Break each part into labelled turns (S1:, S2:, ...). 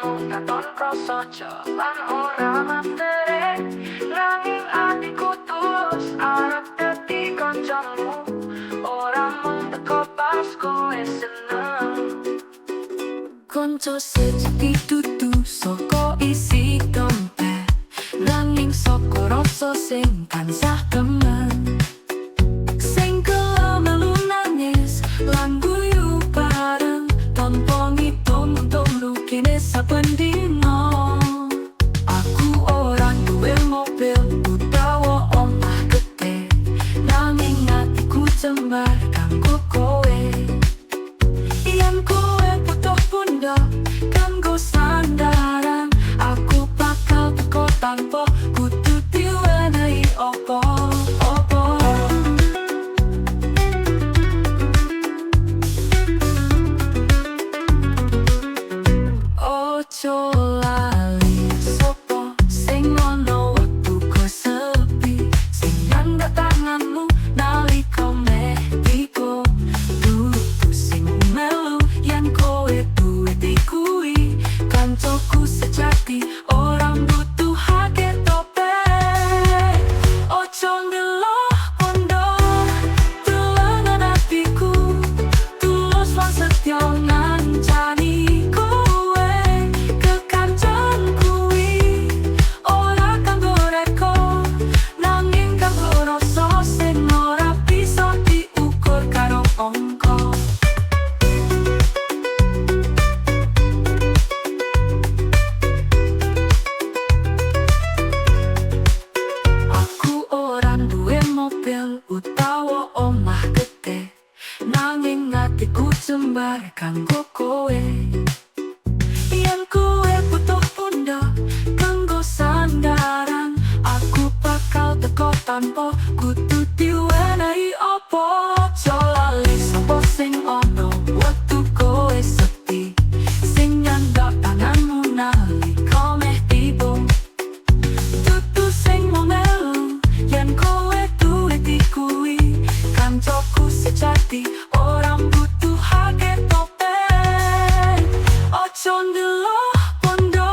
S1: namun katon krasa jalan ora mantere. Nanging atiku tulus arep dadi kancamu, ora mung teko pas kowe seneng. Konco sejati dudu saka isi dompet, nanging saka rasa sing tansah temen. Sing melu nangis lan guyu bareng, tanpa ngitung-itung rugine saben dina. Aku ora duwe mobil utawa omah gedhe, nanging atiku jembar kanggo kowe. Yen kowe butuh pundak kanggo sandaran, aku bakal teko tanpa kudu diwenehi apa-apa. Ojo lali sapa sing ono wektu kowe sepi, sing nganggo tanganmu nalika meh tiba. Dudu sing melu yen kowe duwe kuwi, kancaku sejati ora mbutuhake topeng. Ojo ndelok pondo dolanan atiku, tulus lan setya ngancani kowe. Kekancan kuwi ora kanggo reko, nanging kanggo rasa sing ora bisa diukur karo angka. Aku ora duwe mobil utawa omah gedhe, nanging atiku jembar kanggo kowe. Yen kowe butuh pundak kanggo sandaran, aku bakal teko tanpa kudu diwenehi apa. Ojo lali sapa sing ono wektu kowe sepi, sing nyandhak tanganmu nalika meh tiba. Dudu sing melu yen kowe duwe kuwi, kancaku sejati ora mbutuhake topeng. Ojo ndelok pondo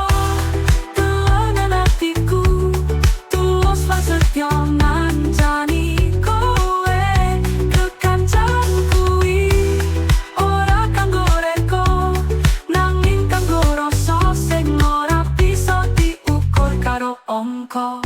S1: dolanan atiku, tulus lan setya ngancani kowe. Kekancan kuwi ora kanggo reko, nanging kanggo rasa sing ora bisa diukur karo angka.